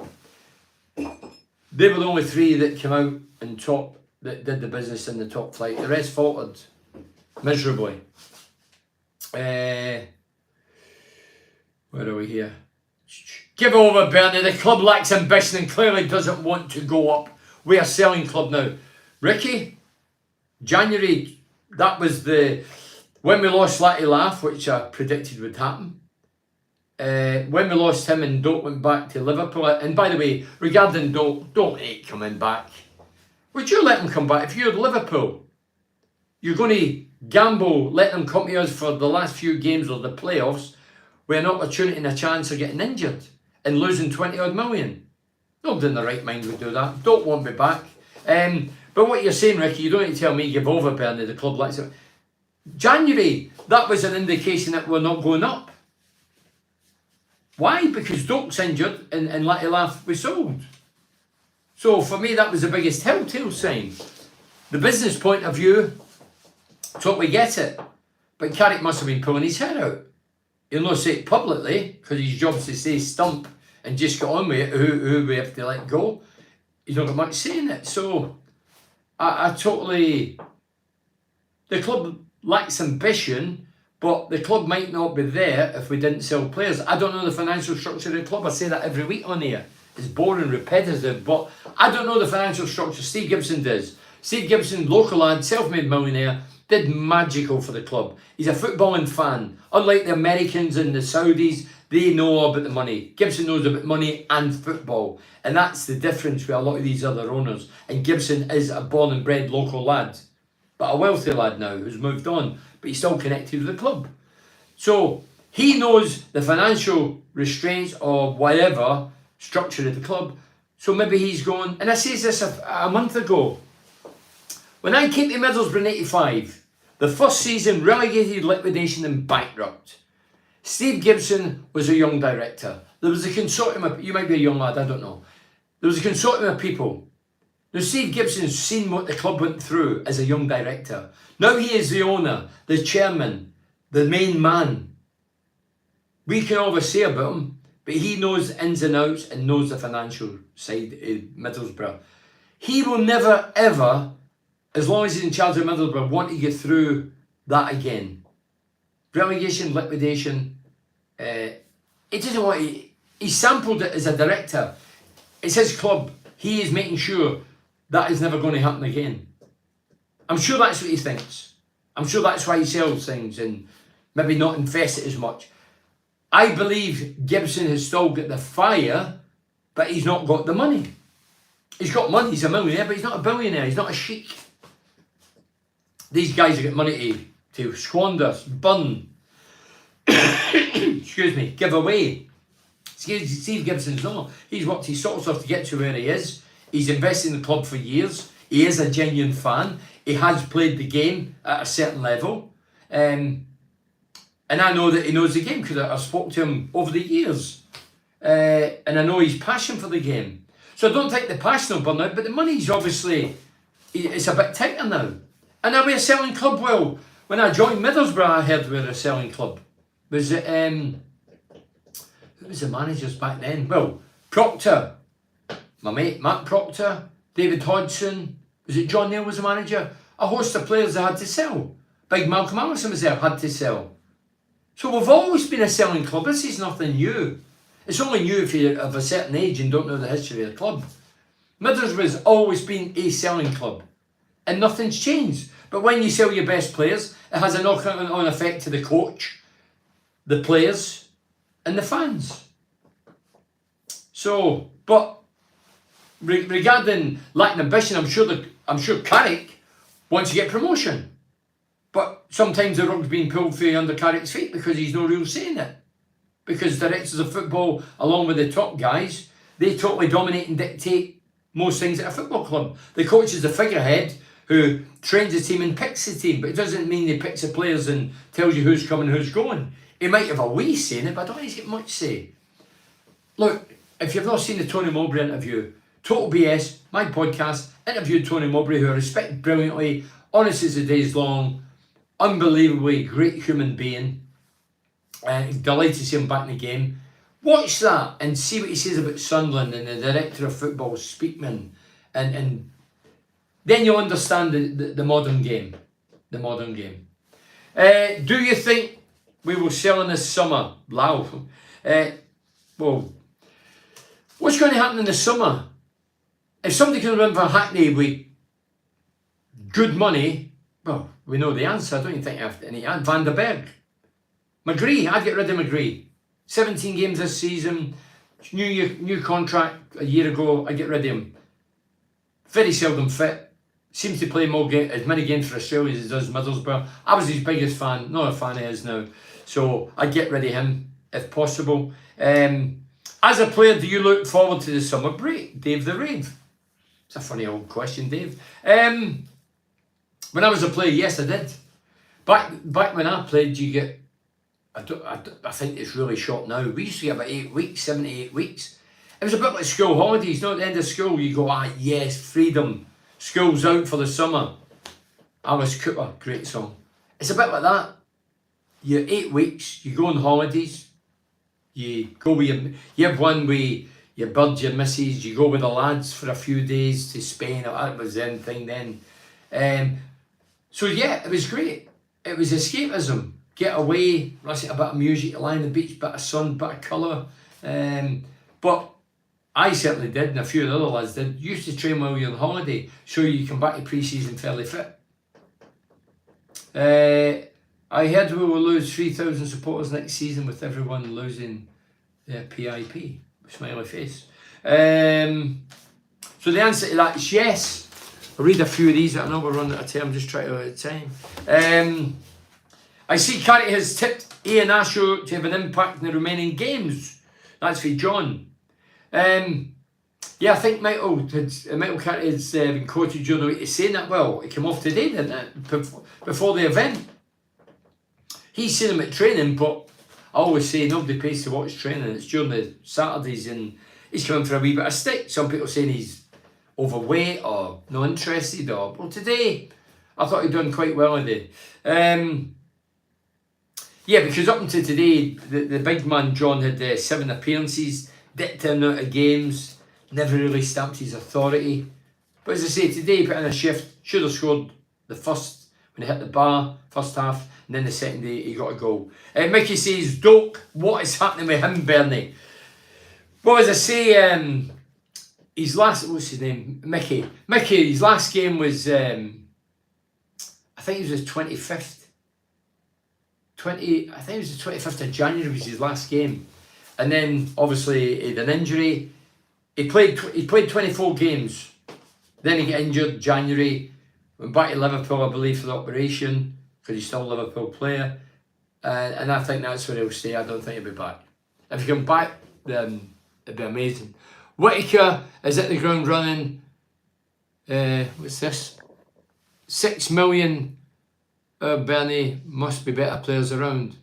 They were the only 3 that came out and top, that did the business in the top flight. The rest faltered miserably. Where are we here? Give over, Bernie. The club lacks ambition and clearly doesn't want to go up. We are a selling club now. Ricky, January, that was when we lost Slatty Laugh, which I predicted would happen. When we lost him and Doak went back to Liverpool. And by the way, regarding Doak, don't hate coming back. Would you let him come back? If you're Liverpool, you're going to gamble, let them come to us for the last few games of the playoffs with an opportunity and a chance of getting injured and losing 20 odd million. Nobody in the right mind would do that. Don't want me back. But what you're saying, Ricky, you don't need to tell me give over, Bernie, the club likes it. January, that was an indication that we're not going up. Why? Because Doak's injured and Letty Laugh was sold. So for me, that was the biggest telltale sign. The business point of view, totally get it. But Carrick must have been pulling his head out. He'll not say it publicly, because his job's to say stump and just get on with it, who we have to let go. He's not got much saying it. So I totally... The club lacks ambition, but the club might not be there if we didn't sell players. I don't know the financial structure of the club. I say that every week on here. It's boring, repetitive, but I don't know the financial structure. Steve Gibson does. Steve Gibson, local lad, self-made millionaire, did magical for the club. He's a footballing fan. Unlike the Americans and the Saudis, they know about the money. Gibson knows about money and football. And that's the difference with a lot of these other owners. And Gibson is a born and bred local lad. But a wealthy lad now who's moved on. But he's still connected with the club. So he knows the financial restraints or whatever structure of the club. So maybe he's going... And I said this a month ago. When I came to Middlesbrough in 85, the first season relegated, liquidation and bankrupt. Steve Gibson was a young director. There was a consortium of... You might be a young lad, I don't know. There was a consortium of people. Now Steve Gibson's seen what the club went through as a young director. Now he is the owner, the chairman, the main man. We can always say about him, but he knows the ins and outs and knows the financial side of Middlesbrough. He will never, ever, as long as he's in charge of Middlesbrough, want to get through that again. Relegation, liquidation. He doesn't want to... He sampled it as a director. It's his club. He is making sure that is never going to happen again. I'm sure that's what he thinks. I'm sure that's why he sells things and maybe not invest it as much. I believe Gibson has still got the fire, but he's not got the money. He's got money, he's a millionaire, but he's not a billionaire, he's not a sheik. These guys have got money to squander, burn, excuse me, give away. Steve Gibson's not. He's worked his socks off to get to where he is. He's invested in the club for years. He is a genuine fan. He has played the game at a certain level. And I know that he knows the game because I've spoken to him over the years. And I know his passion for the game. So I don't think the passion will burn out, but the money's obviously, it's a bit tighter now. And are we a selling club? Well, when I joined Middlesbrough, I heard we were a selling club. Was it, who was the managers back then? Well, Proctor, my mate Matt Proctor, David Hodgson, was it John Neal was the manager? A host of players that had to sell. Big Malcolm Allison was there, had to sell. So we've always been a selling club. This is nothing new. It's only new if you're of a certain age and don't know the history of the club. Middlesbrough has always been a selling club, and nothing's changed. But when you sell your best players, it has a knock-on effect to the coach, the players, and the fans. So, but regarding lacking ambition, I'm sure Carrick wants to get promotion. But sometimes the rug's being pulled for under Carrick's feet because he's no real say in it. Because directors of football, along with the top guys, they totally dominate and dictate most things at a football club. The coach is the figurehead who trains the team and picks the team, but it doesn't mean he picks the players and tells you who's coming, who's going. He might have a wee say in it, but I don't think he's got much say. Look, if you've not seen the Tony Mowbray interview, Total BS, my podcast, interviewed Tony Mowbray, who I respect brilliantly, honest as the day's long, unbelievably great human being. Delighted to see him back in the game. Watch that and see what he says about Sunderland and the director of football, Speakman, and then you'll understand the modern game. The modern game. Do you think we will sell in this summer? Wow. Well, what's going to happen in the summer? If somebody comes in for Hackney with good money, well, we know the answer. I don't even think I have to any. Van der Berg. McGree, I'd get rid of McGree. 17 games this season, new contract a year ago, I'd get rid of him. Very seldom fit. Seems to play as many games for Australia as he does Middlesbrough. I was his biggest fan, not a fan he is now. So I'd get rid of him if possible. As a player, do you look forward to the summer break? Dave the Rave. It's a funny old question, Dave. When I was a player, yes, I did. Back when I played, you get... I think it's really short now. We used to get about 8 weeks, 7 to 8 weeks. It was a bit like school holidays. At the end of school, you go, yes, freedom. School's out for the summer. Alice Cooper, great song. It's a bit like that. You're 8 weeks, you go on holidays. You go with you have one with your birds, your missus. You go with the lads for a few days to Spain. That was the thing then. So yeah, it was great. It was escapism. Get away, listen to a bit of music, lie on the beach, bit of sun, bit of colour. But I certainly did, and a few of the other lads did. You used to train while you're on holiday, so you come back to pre-season fairly fit. I heard we will lose 3,000 supporters next season with everyone losing their PIP. Smiley face. So the answer to that is yes. I'll read a few of these. I know we're running out of time. I'm just trying to out of time. I see Carrick has tipped Ian Asho to have an impact in the remaining games. That's for John. Yeah, I think Michael Carrick has been quoted during the week as saying that. Well, it came off today, didn't it? Before the event. He's seen him at training, but I always say nobody pays to watch training. It's during the Saturdays and he's coming for a wee bit of stick. Some people saying he's overweight or not interested. Well, today I thought he'd done quite well today. Yeah, because up until today, the big man John had 7 appearances, dipped in and out of games, never really stamped his authority. But as I say, today he put in a shift, should have scored the first when he hit the bar, first half, and then the second day he got a goal. Mickey says, Doak, what is happening with him, Bernie? Well, as I say, his last, what's his name? Mickey, his last game was, I think it was his 25th. I think it was the 25th of January was his last game. And then obviously he had an injury. He played 24 games. Then he got injured January. Went back to Liverpool, I believe, for the operation, because he's still a Liverpool player. And I think that's where he'll stay. I don't think he'll be back. If he comes back, then it'd be amazing. Whittaker is at the ground running. What's this? 6 million. Bernie, must be better players around.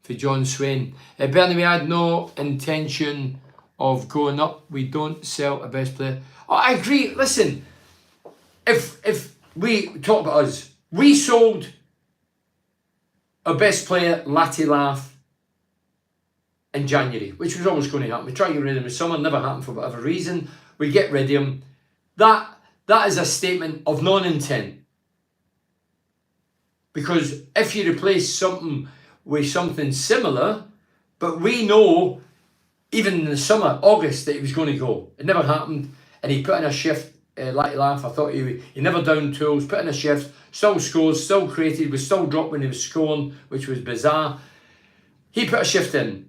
For John Swain. Bernie, we had no intention of going up. We don't sell a best player. Oh, I agree. Listen, if we talk about us, we sold our best player, Latilaf, in January, which was always going to happen. We tried to get rid of him in summer, never happened for whatever reason. We get rid of him. That is a statement of non-intent. Because if you replace something, with something similar, but we know even in the summer, August, that he was going to go. It never happened, and he put in a shift. Like laugh, I thought he never down tools, put in a shift, still scores, still created, was still dropped when he was scoring, which was bizarre. He put a shift in.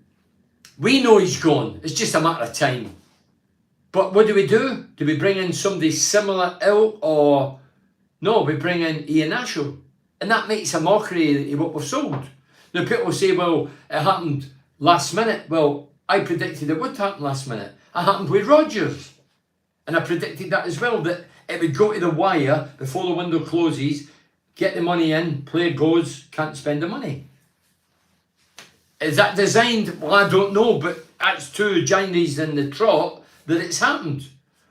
We know he's gone. It's just a matter of time. But what do? Do we bring in somebody similar ilk, or no? We bring in Ian Ashell, and that makes a mockery of what we've sold. Now people say, well, it happened last minute. Well, I predicted it would happen last minute. It happened with Rodgers. And I predicted that as well, that it would go to the wire before the window closes, get the money in, player goes, can't spend the money. Is that designed? Well, I don't know, but that's 2 Januaries in the trot that it's happened.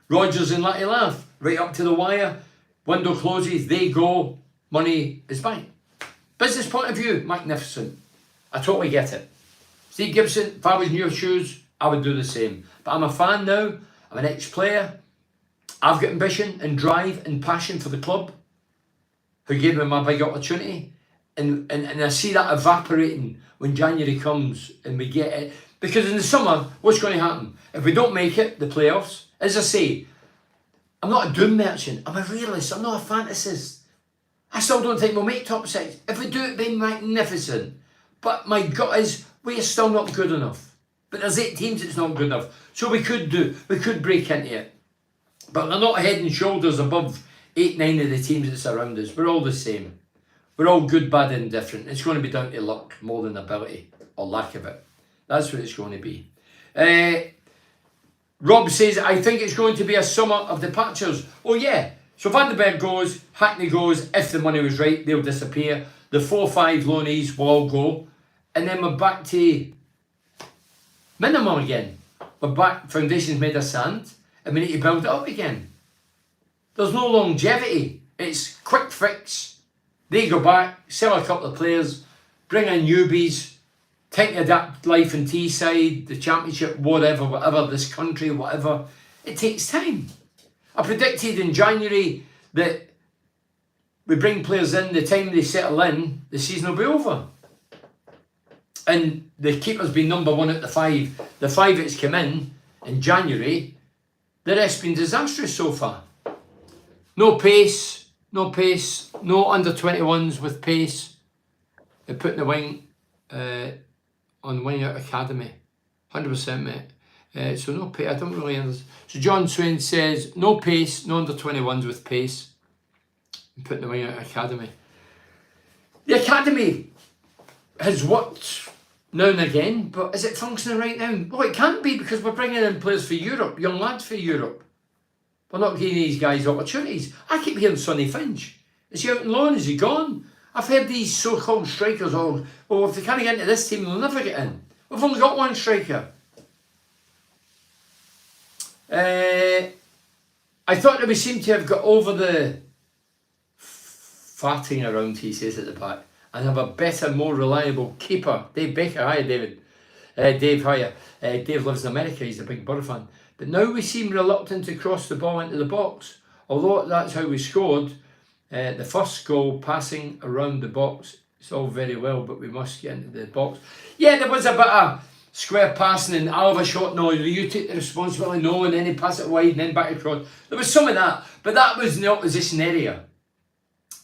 Rodgers and Letty Laugh, right up to the wire, window closes, they go, money is back. Business point of view, magnificent. I totally get it. Steve Gibson, if I was in your shoes, I would do the same. But I'm a fan now, I'm an ex-player. I've got ambition and drive and passion for the club, who gave me my big opportunity. And I see that evaporating when January comes and we get it. Because in the summer, what's going to happen? If we don't make it, the playoffs, as I say, I'm not a doom merchant, I'm a realist, I'm not a fantasist. I still don't think we'll make top 6. If we do, it'd be magnificent. But my gut is, we are still not good enough. But there's 8 teams that's not good enough. So we could break into it. But they're not head and shoulders above 8, 9 of the teams that surround us. We're all the same. We're all good, bad, and different. It's going to be down to luck more than ability or lack of it. That's what it's going to be. Rob says, I think it's going to be a summer of departures. Oh yeah. So Van den Berg goes, Hackney goes. If the money was right, they'll disappear. The 4-5 loanees will all go. And then we're back to minimum again. We're back, foundations made of sand. And we need to build it up again. There's no longevity. It's quick fix. They go back, sell a couple of players, bring in newbies, take the adapt life in Teesside, the championship, whatever, this country, whatever. It takes time. I predicted in January that we bring players in, the time they settle in, the season will be over. And the keeper's been number 1 at the 5. The 5 that's come in January, the rest's been disastrous so far. No pace, no under 21s with pace. They're putting the wing on Wing Out Academy. 100%, mate. So no pace, I don't really understand. So John Swain says, no pace, no under 21s with pace. And putting the Wing Out Academy. The academy has worked now and again, but is it functioning right now? Well, it can't be, because we're bringing in players for Europe, young lads for Europe. We're not giving these guys opportunities. I keep hearing Sonny Finch. Is he out on loan? Is he gone? I've heard these so-called strikers, oh, if they can't get into this team, they'll never get in. We've only got 1 striker. I thought that we seemed to have got over the farting around, he says at the back, and have a better, more reliable keeper. Dave Baker, hiya David. Dave, hiya. Dave lives in America, he's a big Borough fan. But now we seem reluctant to cross the ball into the box. Although that's how we scored, the first goal, passing around the box, it's all very well, but we must get into the box. Yeah, there was a bit of square passing and I'll have a shot, no, you take the responsibility, no, and then he pass it wide and then back across. There was some of that, but that was in the opposition area.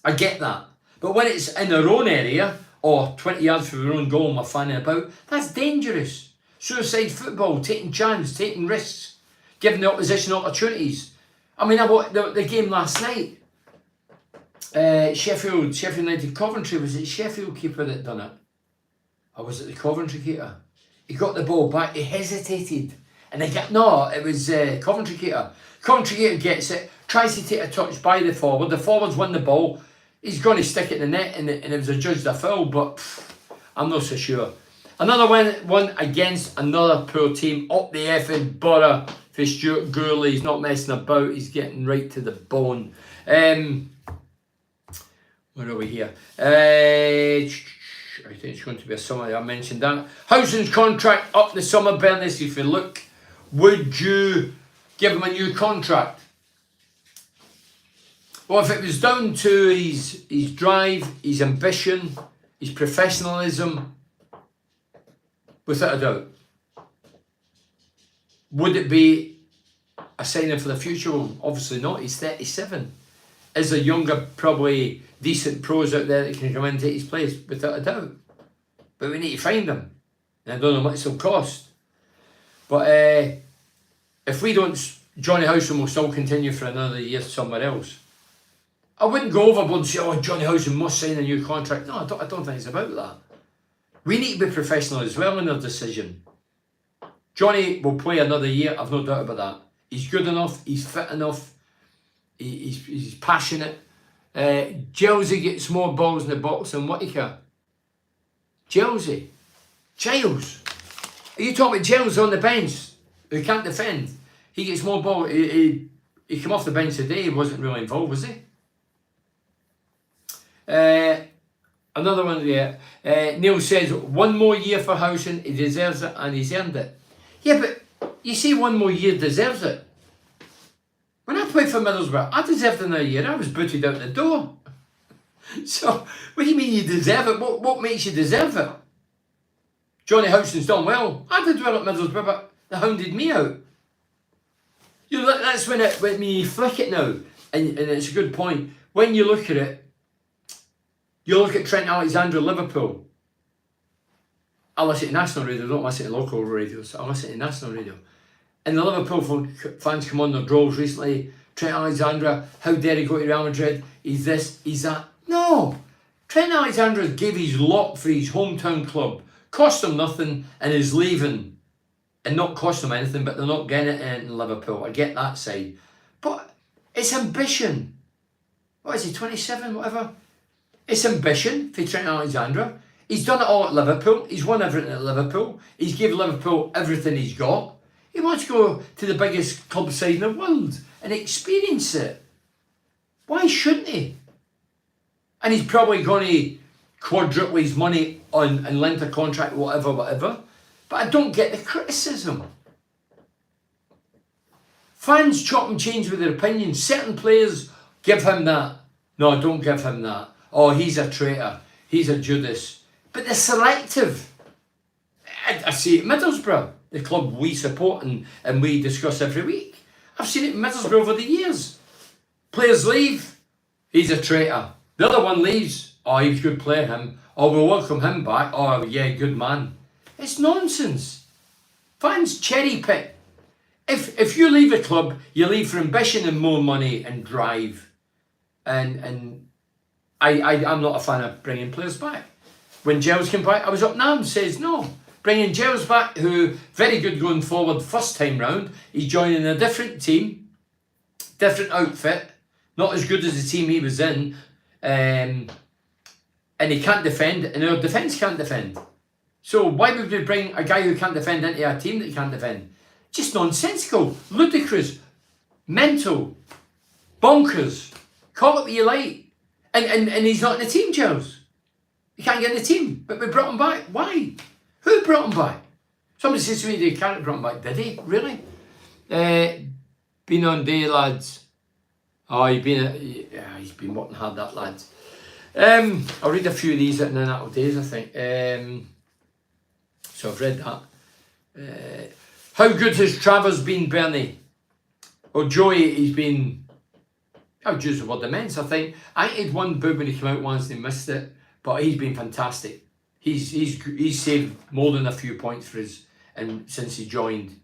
I get that. But when it's in our own area, or 20 yards from our own goal and we're fanning about, that's dangerous. Suicide football, taking chance, taking risks, giving the opposition opportunities. I mean, I watched the game last night. Sheffield United Coventry, was it Sheffield keeper that done it? Or was it the Coventry keeper? He got the ball back, he hesitated. And they get, no, it was Coventry keeper. Coventry keeper gets it, tries to take a touch by the forwards win the ball. He's going to stick it in the net and it was adjudged a foul, but I'm not so sure. Another one against another poor team up the effing Borough for Stuart Gourley. He's not messing about, he's getting right to the bone. Where are we here? I think it's going to be a summer, I mentioned that. Housen's contract up the summer, Bernice, if you look. Would you give him a new contract? Well, if it was down to his drive, his ambition, his professionalism, without a doubt. Would it be a signing for the future? Well, obviously not. He's 37. Is there younger, probably decent pros out there that can come in and take his place? Without a doubt. But we need to find them. And I don't know how much it'll cost. But if we don't, Johnny Howson will still continue for another year somewhere else. I wouldn't go overboard and say, oh, Johnny Howson must sign a new contract. No, I don't think it's about that. We need to be professional as well in our decision. Johnny will play another year, I've no doubt about that. He's good enough, he's fit enough, he's passionate. Chelsea gets more balls in the box than Whittaker. Chelsea. Giles. Are you talking about Giles on the bench who can't defend? He gets more ball. He came off the bench today, he wasn't really involved, was he? Another one there. Neil says, 1 more year for Howson, he deserves it and he's earned it. Yeah, but you see 1 more year deserves it. When I played for Middlesbrough, I deserved another year. I was booted out the door. So, what do you mean you deserve it? What makes you deserve it? Johnny Howson's done well. I did well at Middlesbrough, but they hounded me out. You know, that's when you flick it now, and it's a good point. When you look at it, you look at Trent Alexander, Liverpool. I listen to national radio, don't listen to local radio, so I listen to national radio. And the Liverpool fans come on their droves recently. Trent Alexander, how dare he go to Real Madrid? He's this, he's that. No! Trent Alexander gave his lot for his hometown club. Cost him nothing and is leaving. And not cost them anything, but they're not getting it in Liverpool. I get that side. But it's ambition. What is he, 27, whatever? It's ambition for Trent Alexander. He's done it all at Liverpool. He's won everything at Liverpool. He's given Liverpool everything he's got. He wants to go to the biggest club side in the world and experience it. Why shouldn't he? And he's probably going to quadruple his money on and length of contract, whatever. But I don't get the criticism. Fans chop and change with their opinions. Certain players give him that. No, don't give him that. Oh, he's a traitor. He's a Judas. But they're selective. I see it at Middlesbrough, the club we support and we discuss every week. I've seen it in Middlesbrough over the years. Players leave, he's a traitor. The other one leaves, oh, he was a good player, him. Oh, we'll welcome him back. Oh, yeah, good man. It's nonsense. Fans cherry pick. If you leave a club, you leave for ambition and more money and drive. And I'm not a fan of bringing players back. When Giles came back, I was up Nam says no. Bringing Giles back, who very good going forward first time round. He's joining a different team, different outfit, not as good as the team he was in, and he can't defend, and our defence can't defend. So why would we bring a guy who can't defend into a team that can't defend? Just nonsensical, ludicrous, mental, bonkers. Call it what you like. And he's not in the team, Giles. He can't get in the team, but we brought him back. Why? Who brought him back? Somebody says to me they can't brought him back. Did he? Really? Been on day, lads. Oh, he's been working hard, that lad. I'll read a few of these in the national days, I think. So I've read that. How good has Travers been, Bernie? Well, Joey, he's been, I would use the word immense, I think. I think he'd one boob when he came out once and he missed it, but he's been fantastic. He's saved more than a few points for us and since he joined.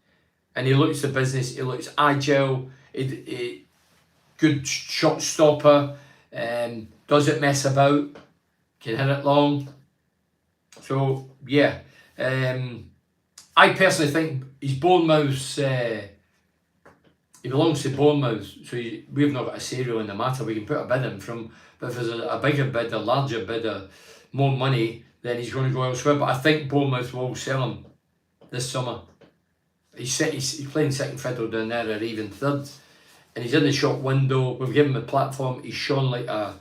And he looks the business, he looks agile, good shot stopper, doesn't mess about, can hit it long. So, yeah. I personally think he's Bournemouth's, he belongs to Bournemouth, so we've not got a say really in the matter. We can put a bid in from, but if there's a bigger bid, a larger bid, more money, then he's going to go elsewhere. But I think Bournemouth will sell him this summer. He's playing second fiddle down there, or even third, and he's in the shop window. We've given him a platform. He's shone like a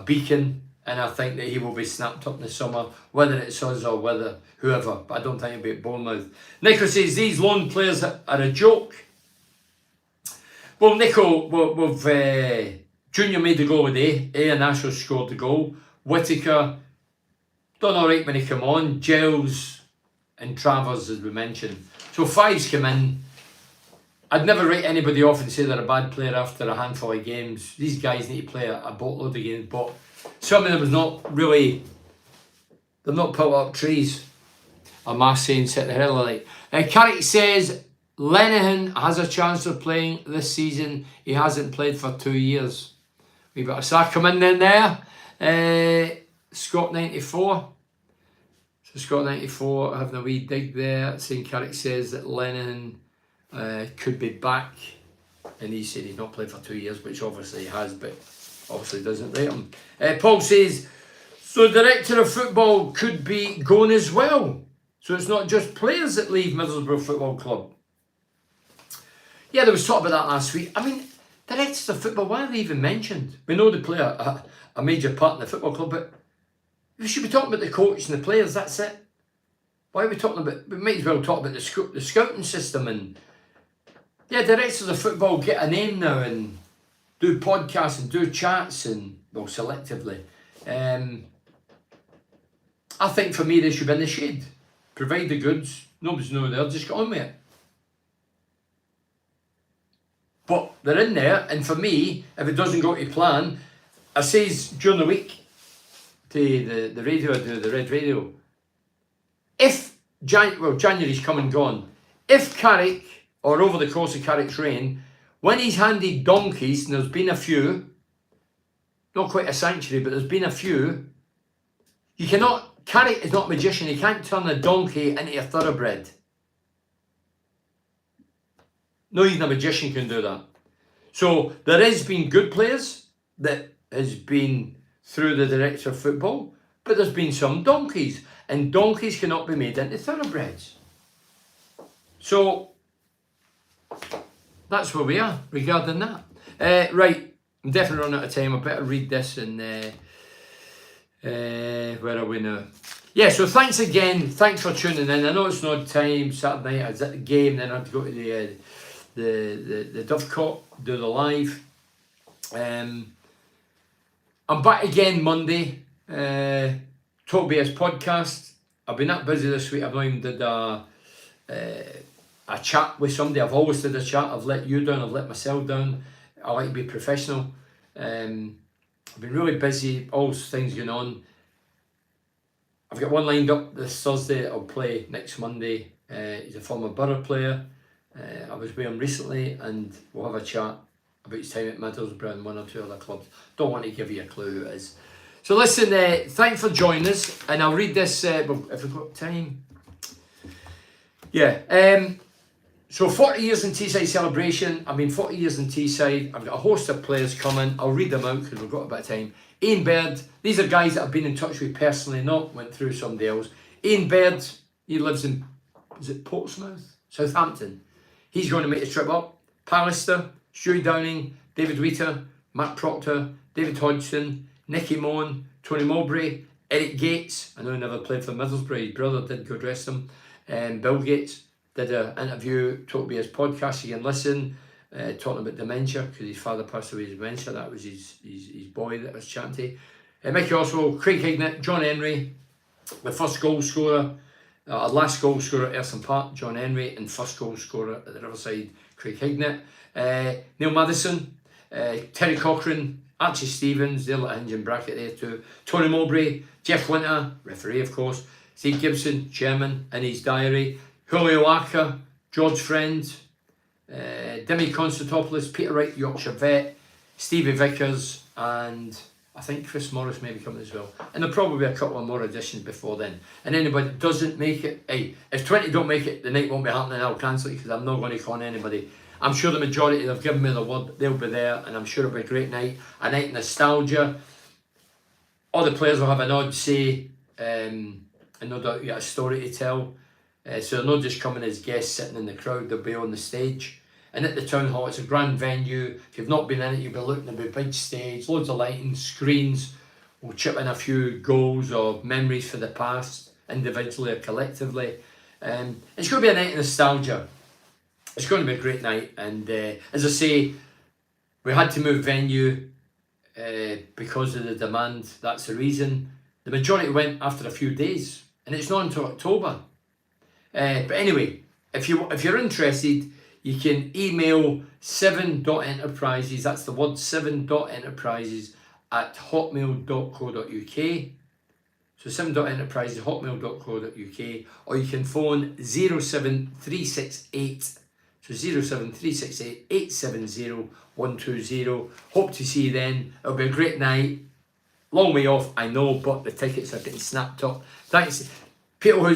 beacon, and I think that he will be snapped up in the summer, whether it's us or whether whoever. But I don't think it'll be at Bournemouth. Nico says these loan players are a joke. Well, Nico, we've Junior made the goal today. Iheanacho scored the goal. Whittaker done all right when he came on. Giles and Travers, as we mentioned. So 5's come in. I'd never write anybody off and say they're a bad player after a handful of games. These guys need to play a boatload of games, but some of them is not really, they've not put up trees. I'm saying sit the hell of like. Carrick says Lenihan has a chance of playing this season. He hasn't played for 2 years. We've got a sack come in there. Scott 94. So Scott 94 having a wee dig there, saying Carrick says that Lenihan could be back, and he said he's not played for 2 years, which obviously he has, but obviously doesn't rate him. Paul says, so the director of football could be going as well. So it's not just players that leave Middlesbrough Football Club. Yeah, there was talk about that last week. I mean, directors of football, why are they even mentioned? We know they play a major part in the football club, but we should be talking about the coach and the players, that's it. Why are we talking about, we might as well talk about the scouting system. And yeah, directors of football get a name now and do podcasts and do chats and, well, selectively. I think for me they should be in the shade. Provide the goods, nobody's know there, just get on with it. But they're in there, and for me, if it doesn't go to plan, I says during the week to the radio I do, the Red Radio, if January's come and gone, if Carrick, or over the course of Carrick's reign, when he's handed donkeys, and there's been a few, not quite a century, but there's been a few, you cannot, Carrick is not a magician, he can't turn a donkey into a thoroughbred. No, even a magician can do that. So there has been good players that has been through the director of football, but there's been some donkeys, and donkeys cannot be made into thoroughbreds. So that's where we are regarding that. Right, I'm definitely running out of time. I better read this and where are we now? Yeah, so thanks again. Thanks for tuning in. I know it's not time. Saturday night I was at the game, then I had to go to the Dovecot, do the live. I'm back again Monday. Talk BS podcast. I've been that busy this week. I've not even did a chat with somebody. I've always did a chat. I've let you down. I've let myself down. I like to be professional. I've been really busy. All things going on. I've got one lined up this Thursday that I'll play next Monday. He's a former Borough player. I was with him recently, and we'll have a chat about his time at Middlesbrough and one or two other clubs. Don't want to give you a clue who it is. So listen, thanks for joining us, and I'll read this, if we've got time. Yeah, so 40 years in Teesside celebration. I mean, 40 years in Teesside. I've got a host of players coming. I'll read them out because we've got a bit of time. Ian Baird, these are guys that I've been in touch with personally, not went through somebody else. Ian Baird, he lives in, is it Portsmouth? Southampton. He's going to make the trip up. Pallister, Stewie Downing, David Wheater, Matt Proctor, David Hodgson, Nicky Moan, Tony Mowbray, Eric Gates. I know he never played for Middlesbrough. His brother did go dress him. Bill Gates did an interview, talked about his podcast. You can listen, talking about dementia because his father passed away with dementia. That was his boy that was chatting to. Mickey Oswald, Craig Hignett, John Henry, the first goal scorer. Last goal scorer at Erson Park, John Henry, and first goal scorer at the Riverside, Craig Hignett. Neil Maddison, Terry Cochran, Archie Stevens, they're like a engine bracket there too. Tony Mowbray, Jeff Winter, referee of course, Steve Gibson, chairman in his diary, Julio Arca, George Friend, Demi Constantopoulos, Peter Wright, Yorkshire vet, Stevie Vickers, and I think Chris Morris may be coming as well. And there'll probably be a couple of more additions before then. And anybody that doesn't make it, hey, if 20 don't make it, the night won't be happening. I'll cancel it because I'm not going to con anybody. I'm sure the majority, they've given me the word, they'll be there, and I'm sure it'll be a great night. A night of nostalgia. All the players will have an odd say, and no doubt you got a story to tell. So they're not just coming as guests sitting in the crowd, they'll be on the stage. And at the Town Hall, it's a grand venue. If you've not been in it, you'll be looking at a big stage, loads of lighting, screens. We'll chip in a few goals or memories for the past, individually or collectively. It's going to be a night of nostalgia. It's going to be a great night. And as I say, we had to move venue because of the demand. That's the reason. The majority went after a few days. And it's not until October. But anyway, if you're interested, you can email 7.enterprises, that's the word 7.enterprises at hotmail.co.uk. So 7.enterprises@hotmail.co.uk, or you can phone 07368, so 07368 870 120. Hope to see you then. It'll be a great night. Long way off, I know, but the tickets are getting snapped up. Thanks. People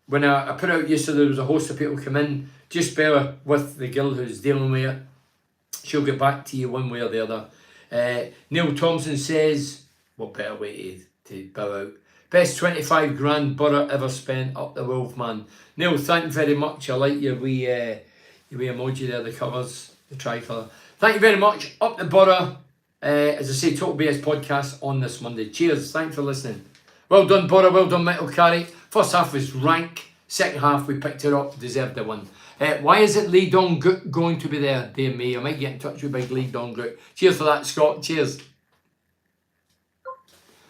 when I put out yesterday, there was a host of people come in. Just bear with the girl who's dealing with it. She'll get back to you one way or the other. Neil Thompson says, what better way to bow out? Best 25 grand borough ever spent, up the Wolfman. Neil, thank you very much. I like your wee emoji there, the covers, the tricolour. Thank you very much. Up the borough. As I say, Total BS podcast on this Monday. Cheers. Thanks for listening. Well done, Borough. Well done, Metal Carry. First half was rank. Second half, we picked it up. Deserved the win. Why isn't Lee Dong going to be there? Dear me, I might get in touch with big Lee Dong Group. Cheers for that, Scott. Cheers.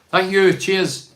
Thank you. Cheers.